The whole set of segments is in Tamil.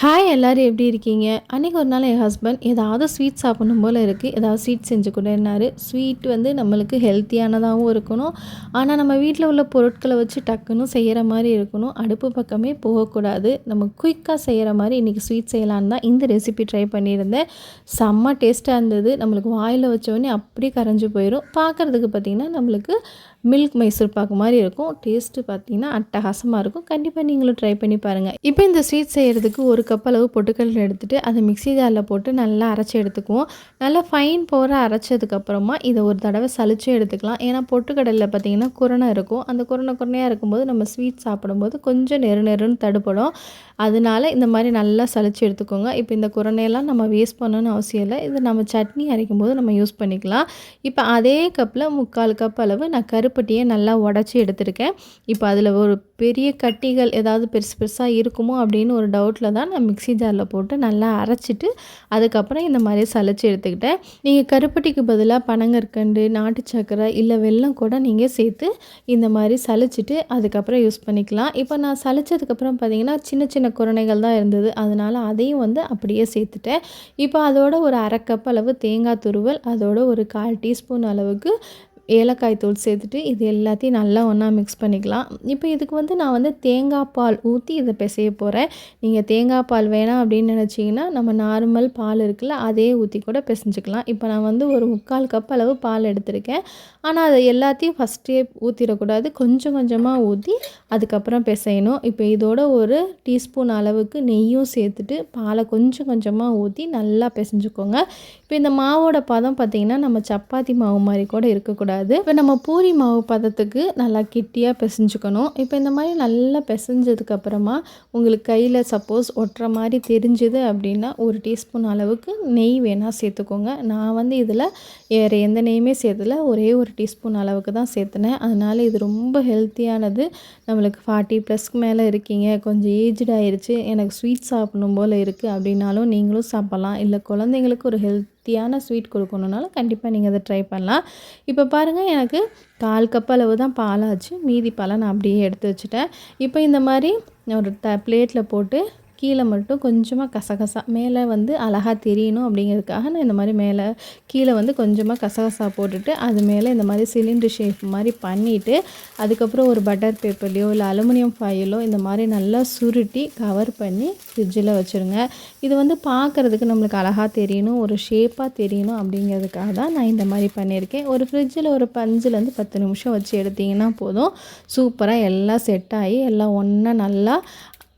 ஹாய் எல்லோரும் எப்படி இருக்கீங்க? அன்றைக்கி ஒரு நாள் என் ஹஸ்பண்ட் ஏதாவது ஸ்வீட் சாப்பிடணும் போல் இருக்குது, ஏதாவது ஸ்வீட் செஞ்சு கொடுன்னாரு. ஸ்வீட் வந்து நம்மளுக்கு ஹெல்த்தியானதாகவும் இருக்கணும், ஆனால் நம்ம வீட்டில் உள்ள பொருட்களை வச்சு டக்குன்னு செய்கிற மாதிரி இருக்கணும். அடுப்பு பக்கமே போகக்கூடாது. நம்ம குயிக்காக செய்கிற மாதிரி இன்றைக்கி ஸ்வீட் செய்யலான்னு தான் இந்த ரெசிபி ட்ரை பண்ணியிருந்தேன். செம்ம டேஸ்ட்டாக இருந்தது. நம்மளுக்கு வாயில் வச்சோடனே அப்படியே கரைஞ்சி போயிடும். பார்க்குறதுக்கு பார்த்திங்கன்னா நம்மளுக்கு மில்க் மைசூர் பாக்கு மாதிரி இருக்கும். டேஸ்ட்டு பார்த்திங்கன்னா அட்டகாசமாக இருக்கும். கண்டிப்பாக நீங்களும் ட்ரை பண்ணி பாருங்கள். இப்போ இந்த ஸ்வீட் செய்கிறதுக்கு ஒரு கப் அளவு பொட்டுக்கடலை எடுத்துகிட்டு அதை மிக்ஸி ஜாரில் போட்டு நல்லா அரைச்சி எடுத்துக்குவோம். நல்லா ஃபைன் பவுடராக அரைச்சதுக்கப்புறமா இதை ஒரு தடவை சலிச்சு எடுத்துக்கலாம். ஏன்னா பொட்டுக்கடலில் பார்த்திங்கன்னா குரணை இருக்கும். அந்த குரணையாக இருக்கும்போது நம்ம ஸ்வீட் சாப்பிடும்போது கொஞ்சம் நெருன்னு தடுப்படும். அதனால இந்த மாதிரி நல்லா சலிச்சு எடுத்துக்கோங்க. இப்போ இந்த குரணையெல்லாம் நம்ம வேஸ்ட் பண்ணணும்னு அவசியம் இல்லை. இது நம்ம சட்னி அரைக்கும் போது நம்ம யூஸ் பண்ணிக்கலாம். இப்போ அதே கப்பில் 3/4 கப் அளவு நான் கருப்பட்டியை நல்லா உடச்சி எடுத்திருக்கேன். இப்போ அதில் ஒரு பெரிய கட்டிகள் ஏதாவது பெருசாக இருக்குமோ அப்படின்னு ஒரு டவுட்டில் தான் நான் மிக்ஸி ஜாரில் போட்டு நல்லா அரைச்சிட்டு அதுக்கப்புறம் இந்த மாதிரி சலிச்சு எடுத்துக்கிட்டேன். நீங்கள் கருப்பட்டிக்கு பதிலாக பனங்கற்கண்டு, நாட்டு சர்க்கரை இல்லை வெல்லம் கூட நீங்கள் சேர்த்து இந்த மாதிரி சலிச்சிட்டு அதுக்கப்புறம் யூஸ் பண்ணிக்கலாம். இப்போ நான் சலிச்சதுக்கப்புறம் பார்த்திங்கன்னா சின்ன சின்ன குரணைகள் தான் இருந்தது. அதனால் அதையும் வந்து அப்படியே சேர்த்துட்டேன். இப்போ அதோட ஒரு 1/2 கப் அளவு தேங்காய் துருவல், அதோட ஒரு 1/4 டீஸ்பூன் அளவுக்கு ஏலக்காய் தூள் சேர்த்துட்டு இது எல்லாத்தையும் நல்லா ஒன்றா மிக்ஸ் பண்ணிக்கலாம். இப்போ இதுக்கு வந்து நான் வந்து தேங்காய் பால் ஊற்றி இதை பிசைய போகிறேன். நீங்கள் தேங்காய் பால் வேணாம் அப்படின்னு நினச்சிங்கன்னா நம்ம நார்மல் பால் இருக்குல்ல, அதே ஊற்றி கூட பிசைஞ்சிக்கலாம். இப்போ நான் வந்து ஒரு 3/4 கப் அளவு பால் எடுத்திருக்கேன். ஆனால் அதை எல்லாத்தையும் ஃபஸ்ட்டே ஊற்றிடக்கூடாது. கொஞ்சம் கொஞ்சமாக ஊற்றி அதுக்கப்புறம் பிசையணும். இப்போ இதோட ஒரு டீஸ்பூன் அளவுக்கு நெய்யும் சேர்த்துட்டு பாலை கொஞ்சம் கொஞ்சமாக ஊற்றி நல்லா பிசைஞ்சுக்கோங்க. இப்போ இந்த மாவோட பதம் பார்த்திங்கன்னா நம்ம சப்பாத்தி மாவு மாதிரி கூட இருக்கக்கூடாது. இப்போ நம்ம பூரி மாவு பதத்துக்கு நல்லா கெட்டியாக பிசைஞ்சுக்கணும். இப்போ இந்த மாதிரி நல்லா பிசைஞ்சதுக்கப்புறமா உங்களுக்கு கையில் சப்போஸ் ஒட்டுற மாதிரி தெரிஞ்சுது அப்படின்னா ஒரு டீஸ்பூன் அளவுக்கு நெய் வேணால் சேர்த்துக்கோங்க. நான் வந்து இதில் வேறு எந்த நெய்யுமே சேர்த்துல, ஒரே ஒரு டீஸ்பூன் அளவுக்கு தான் சேர்த்துனேன். அதனால் இது ரொம்ப ஹெல்த்தியானது. நம்மளுக்கு 40+ மேலே இருக்கீங்க, கொஞ்சம் ஏஜ்டு ஆயிடுச்சு, எனக்கு ஸ்வீட் சாப்பிடணும் போல் இருக்குது அப்படின்னாலும் நீங்களும் சாப்பிட்லாம். இல்லை குழந்தைங்களுக்கு ஒரு ஹெல்த்தியான ஸ்வீட் கொடுக்கணுன்னாலும் கண்டிப்பாக நீங்கள் அதை ட்ரை பண்ணலாம். இப்போ பாருங்கள், எனக்கு 1/4 கப் அளவு தான் பாலாச்சு. மீதி பாலை நான் அப்படியே எடுத்து வச்சுட்டேன். இப்போ இந்த மாதிரி ஒரு பிளேட்டில் போட்டு கீழே மட்டும் கொஞ்சமாக கசகசா மேலே வந்து அழகாக தெரியணும் அப்படிங்கிறதுக்காக நான் இந்த மாதிரி மேலே கீழே வந்து கொஞ்சமாக கசகசா போட்டுட்டு அது மேலே இந்த மாதிரி சிலிண்டர் ஷேப் மாதிரி பண்ணிவிட்டு அதுக்கப்புறம் ஒரு பட்டர் பேப்பர்லையோ இல்லை அலுமினியம் ஃபாயிலோ இந்த மாதிரி நல்லா சுருட்டி கவர் பண்ணி ஃப்ரிட்ஜில் வச்சுருங்க. இது வந்து பார்க்குறதுக்கு நம்மளுக்கு அழகாக தெரியணும், ஒரு ஷேப்பாக தெரியணும் அப்படிங்கிறதுக்காக தான் நான் இந்த மாதிரி பண்ணியிருக்கேன். ஒரு ஃப்ரிட்ஜில் ஒரு 5லேருந்து 10 நிமிஷம் வச்சு எடுத்திங்கன்னா போதும். சூப்பராக எல்லாம் செட் ஆகி எல்லாம் ஒன்றா நல்லா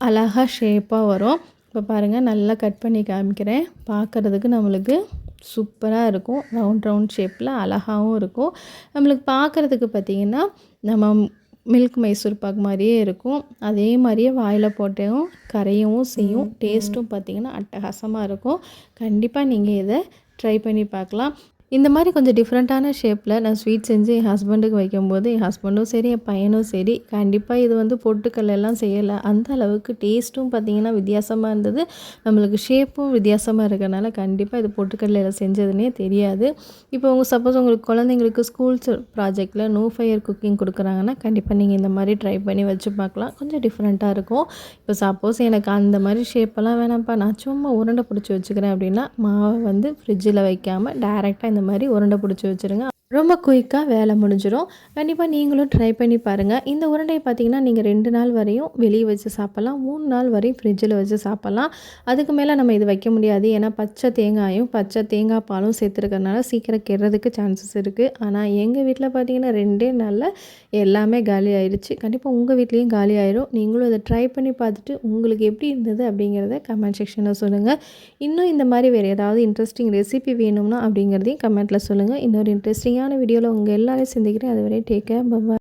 அழகாக ஷேப்பாக வரும். இப்போ பாருங்கள், நல்லா கட் பண்ணி காமிக்கிறேன். பார்க்குறதுக்கு நம்மளுக்கு சூப்பராக இருக்கும். ரவுண்ட் ஷேப்பில் அழகாகவும் இருக்கும். நம்மளுக்கு பார்க்குறதுக்கு பார்த்திங்கன்னா நம்ம மில்க் மைசூர் பாக் மாதிரியே இருக்கும். அதே மாதிரியே வாயில் போட்டையும் கரையவும் செய்யும். டேஸ்ட்டும் பார்த்திங்கன்னா அட்டகாசமாக இருக்கும். கண்டிப்பாக நீங்கள் இதை ட்ரை பண்ணி பார்க்கலாம். இந்த மாதிரி கொஞ்சம் டிஃப்ரெண்ட்டான ஷேப்பில் நான் ஸ்வீட் செஞ்சு என் ஹஸ்பண்டுக்கு வைக்கும்போது என் ஹஸ்பண்டும் சரி என் பையனும் சரி கண்டிப்பாக இது வந்து பொட்டுக்கல்லாம் செய்யலை. அந்த அளவுக்கு டேஸ்ட்டும் பார்த்திங்கன்னா வித்தியாசமாக இருந்தது. நம்மளுக்கு ஷேப்பும் வித்தியாசமாக இருக்கிறனால கண்டிப்பாக இது பொட்டுக்கல்லையில் செஞ்சதுன்னே தெரியாது. இப்போ சப்போஸ் உங்களுக்கு குழந்தைங்களுக்கு ஸ்கூல்ஸ் ப்ராஜெக்டில் நோ ஃபயர் குக்கிங் கொடுக்குறாங்கன்னா கண்டிப்பாக நீங்கள் இந்த மாதிரி ட்ரை பண்ணி வச்சு பார்க்கலாம். கொஞ்சம் டிஃப்ரெண்ட்டாக இருக்கும். இப்போ சப்போஸ் எனக்கு அந்த மாதிரி ஷேப்பெல்லாம் வேணாம்ப்பா, நான் சும்மா உருண்டை பிடிச்சி வச்சுக்கிறேன் அப்படின்னா மாவை வந்து ஃப்ரிட்ஜில் வைக்காமல் டைரெக்டாக இந்த மாதிரி உருண்டை பிடிச்சி வச்சுருங்க. ரொம்ப குயிக்காக வேலை முடிஞ்சிடும். கண்டிப்பாக நீங்களும் ட்ரை பண்ணி பாருங்கள். இந்த உருண்டையை பார்த்திங்கன்னா நீங்கள் 2 நாள் வரையும் வெளியே வச்சு சாப்பிட்லாம், 3 நாள் வரையும் ஃப்ரிட்ஜில் வச்சு சாப்பிட்லாம். அதுக்கு மேலே நம்ம இது வைக்க முடியாது. ஏன்னா பச்சை தேங்காயும் பச்சை தேங்காய் பாலும் சேர்த்துருக்கறனால சீக்கிரம் கெடுறதுக்கு சான்சஸ் இருக்குது. ஆனால் எங்கள் வீட்டில் பார்த்திங்கன்னா 2 நாளில் எல்லாமே காலி ஆயிடுச்சு. கண்டிப்பாக உங்கள் வீட்லேயும் காலி ஆயிடும். நீங்களும் இதை ட்ரை பண்ணி பார்த்துட்டு உங்களுக்கு எப்படி இருந்தது அப்படிங்கிறத கமெண்ட் செக்ஷனில் சொல்லுங்கள். இன்னும் இந்த மாதிரி வேறு ஏதாவது இன்ட்ரெஸ்டிங் ரெசிபி வேணும்னா அப்படிங்கிறதையும் கமெண்ட்டில் சொல்லுங்கள். இன்னொரு இன்ட்ரெஸ்டிங்கான வீடியோவில் உங்கள் எல்லாரையும் சந்திக்கிறேன். அதுவரை டேக் கேர், பை.